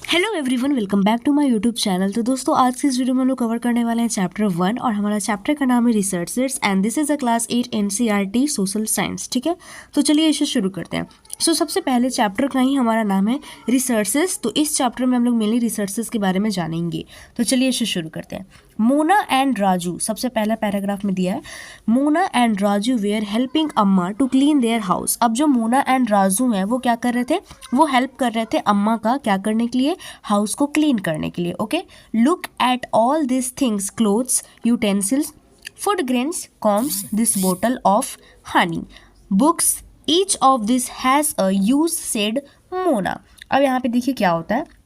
Hello everyone, welcome back to my YouTube channel. तो दोस्तों, आज की इस वीडियो में हम लोग कवर करने वाले हैं चैप्टर 1 और हमारा चैप्टर का नाम है researchers and this is a class 8 NCERT social science. ठीक है, तो चलिए इसे शुरू करते हैं। सबसे पहले चैप्टर का ही हमारा नाम है रिसर्चेस। तो इस चैप्टर में हम लोग मेनली रिसर्चेस के बारे में जानेंगे। तो चलिए इसे शुरू करते हैं। मोना एंड राजू, सबसे पहला पैराग्राफ में दिया है, Mona and Raju were helping Amma to clean their house. अब जो मोना एंड राजू हैं वो क्या कर रहे थे, वो हेल्प कर रहे थे अम्मा का क्या करने के लिए, हाउस को क्लीन करने के लिए। Okay, look at all this things, clothes, utensils, food grains, combs, this bottle of honey, books, each of this has a use, said Mona. अब यहाँ पे देखिए क्या होता है,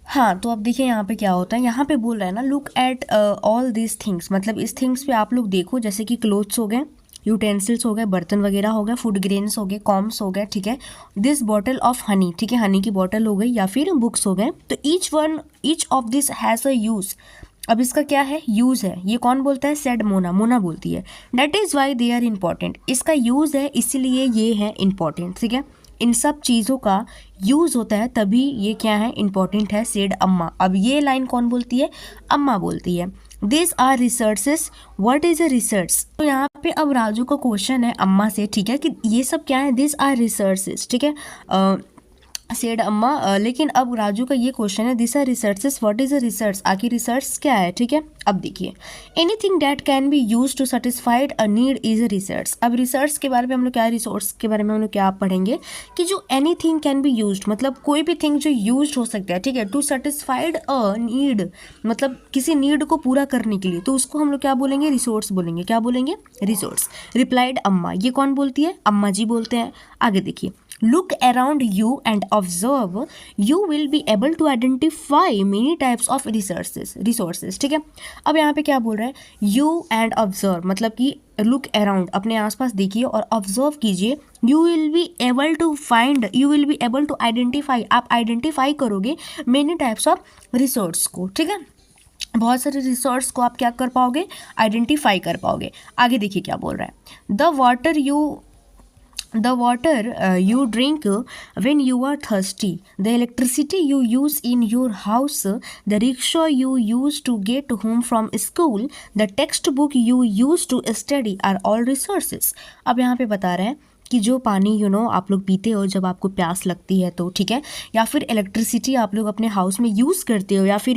हाँ तो अब देखिए यहाँ पे क्या होता है, यहाँ पे बोल रहा है ना look at all this things, मतलब इस थिंग्स पे आप लोग देखो, जैसे कि क्लोथ्स हो गए, यूटेंसिल्स हो गए, बर्तन वगैरह हो गए, फूड ग्रेन्स हो गए, कॉम्स हो गए, ठीक है, दिस बॉटल ऑफ हनी, ठीक है, हनी की बॉटल हो गई या फिर बुक्स हो गए। तो each of this has a use. अब इसका क्या है, यूज़ है। ये कौन बोलता है, सेड मोना, मोना बोलती है। That is why they are important, इसका यूज़ है इसीलिए ये है इम्पॉर्टेंट। ठीक है, इन सब चीज़ों का यूज़ होता है तभी ये क्या है, इम्पॉर्टेंट है, सेड अम्मा। अब ये लाइन कौन बोलती है, अम्मा बोलती है। This are researches, what is a research. तो यहाँ पे अब राजू का क्वेश्चन है अम्मा से, ठीक है, कि ये सब क्या है, दिस आर रिसर्चेस, ठीक है, सेड अम्मा। लेकिन अब राजू का ये क्वेश्चन है, this are researches, what is a research, आखिर रिसर्च क्या है। ठीक है, अब देखिए, anything that can be use to satisfied a need is a research. अब रिसर्च के बारे में हम लोग क्या, रिसोर्स के बारे में हम लोग क्या पढ़ेंगे कि जो एनीथिंग कैन बी यूज, मतलब कोई भी थिंग जो यूज हो सकता है, ठीक है, टू सेटिस्फाइड अ नीड, मतलब किसी नीड को पूरा करने के लिए, तो उसको हम लोग क्या बोलेंगे, रिसोर्स बोलेंगे। क्या बोलेंगे, रिसोर्स। रिप्लाइड अम्मा, ये कौन बोलती है, अम्मा जी बोलते हैं। आगे देखिए, look around you and observe, you will be able to identify many types of resources। ठीक है, अब यहाँ पे क्या बोल रहा है, you and observe, मतलब कि look around, अपने आसपास देखिए और observe कीजिए, you will be able to find, you will be able to identify, आप identify करोगे many types of resource को। ठीक है, बहुत सारे रिसोर्स को आप क्या कर पाओगे, आइडेंटिफाई कर पाओगे। आगे देखिए क्या बोल रहा है, the water you drink when you are thirsty, the electricity you use in your house, the rickshaw you use to get home from school, the textbook you use to study are all resources। अब यहाँ पे बता रहे हैं कि जो पानी आप लोग पीते हो जब आपको प्यास लगती है, तो ठीक है, या फिर इलेक्ट्रिसिटी आप लोग अपने हाउस में यूज़ करते हो, या फिर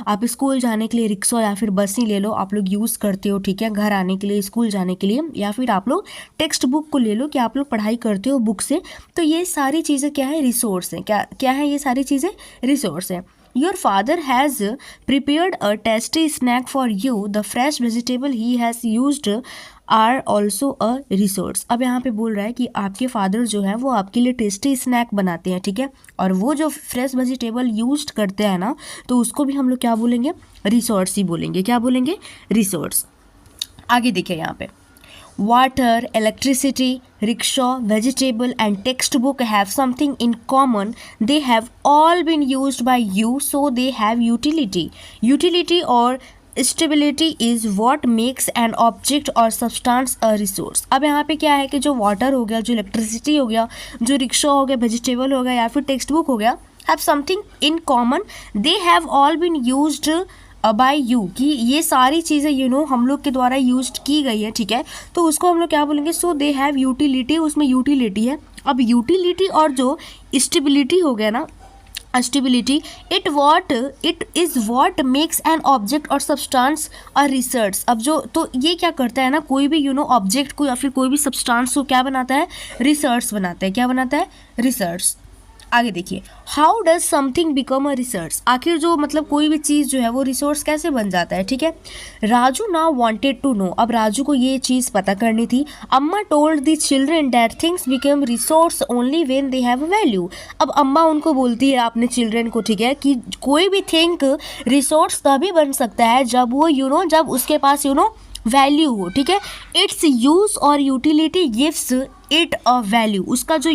आप स्कूल जाने के लिए रिक्शा या फिर बस ही ले लो, आप लोग यूज़ करते हो, ठीक है, घर आने के लिए, स्कूल जाने के लिए, या फिर आप लोग टेक्स्ट बुक को ले लो कि आप लोग पढ़ाई करते हो बुक से। तो ये सारी चीज़ें क्या है, रिसोर्स हैं। क्या क्या है, ये सारी चीज़ें रिसोर्स हैं। Your father has prepared a tasty snack for you. The fresh vegetable he has used are also a resource। अब यहाँ पे बोल रहा है कि आपके फादर जो है वो आपके लिए टेस्टी स्नैक बनाते हैं, ठीक है, और वो जो फ्रेश वेजिटेबल यूज करते हैं ना, तो उसको भी हम लोग क्या बोलेंगे, रिसोर्स ही बोलेंगे। क्या बोलेंगे, रिसोर्स। आगे देखिए यहाँ पे, water, electricity, rickshaw, vegetable and textbook have something in common. They have all been used by you, so they have utility. Utility or stability is what makes an object or substance a resource। अब यहाँ पे क्या है कि जो water हो गया, जो इलेक्ट्रिसिटी हो गया, जो रिक्शा हो गया, वेजिटेबल हो गया या फिर टेक्स्ट बुक हो गया, have something in common, they have all been used by you, कि ये सारी चीज़ें हम लोग के द्वारा यूज की गई है, ठीक है, तो उसको हम लोग क्या बोलेंगे, सो दे हैव यूटिलिटी, उसमें यूटिलिटी है। अब यूटिलिटी और जो स्टेबिलिटी हो गया ना, stability, it is what makes an object और सब्सटेंस अ रिसर्च। अब जो, तो ये क्या करता है ना, कोई भी ऑब्जेक्ट को या फिर कोई भी सब्सटेंस को क्या बनाता है, रिसर्च बनाता है। क्या बनाता है, रिसर्च। आगे देखिए, how does something become a resource, आखिर जो मतलब कोई भी चीज़ जो है वो रिसोर्स कैसे बन जाता है। ठीक है, Raju now wanted to know, अब राजू को ये चीज़ पता करनी थी। Amma told the children that things become resource only when they have value. अब अम्मा उनको बोलती है अपने चिल्ड्रन को, ठीक है, कि कोई भी थिंग रिसोर्स तभी बन सकता है जब वो जब उसके पास वैल्यू हो। ठीक है, इट्स यूज और utility gives it a value, उसका जो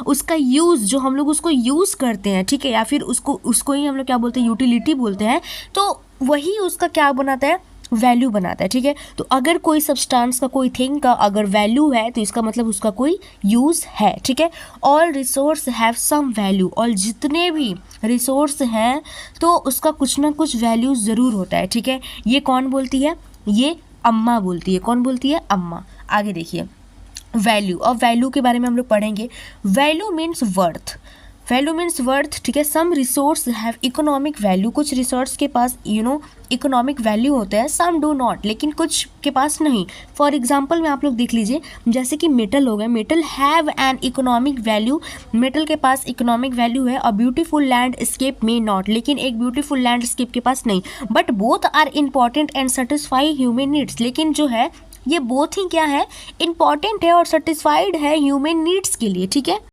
उसका यूज़, जो हम लोग उसको यूज़ करते हैं, ठीक है, या फिर उसको ही हम लोग क्या बोलते हैं, यूटिलिटी बोलते हैं, तो वही उसका क्या बनाता है, वैल्यू बनाता है, ठीक है। तो अगर कोई सब्सटेंस का, कोई थिंग का अगर वैल्यू है तो इसका मतलब उसका कोई यूज़ है, ठीक है। All resource have some value, और जितने भी रिसोर्स हैं तो उसका कुछ ना कुछ वैल्यू ज़रूर होता है, ठीक है। ये कौन बोलती है? ये अम्मा बोलती है। कौन बोलती है? अम्मा। आगे देखिए, वैल्यू। और वैल्यू के बारे में हम लोग पढ़ेंगे। Value means worth. Value means worth, ठीक है। Some resource have economic value, कुछ रिसोर्स के पास इकोनॉमिक वैल्यू होता है, सम डू नॉट, लेकिन कुछ के पास नहीं। फॉर एग्जाम्पल में आप लोग देख लीजिए, जैसे कि मेटल हो गया, metal have an economic value, metal के पास इकोनॉमिक वैल्यू है। अ ब्यूटीफुल लैंडस्केप में नॉट, लेकिन एक ब्यूटीफुल लैंडस्केप के पास नहीं। But both are important and satisfy human needs, लेकिन जो है ये बोथ ही क्या है? इंपॉर्टेंट है और सेटिस्फाइड है ह्यूमन नीड्स के लिए, ठीक है।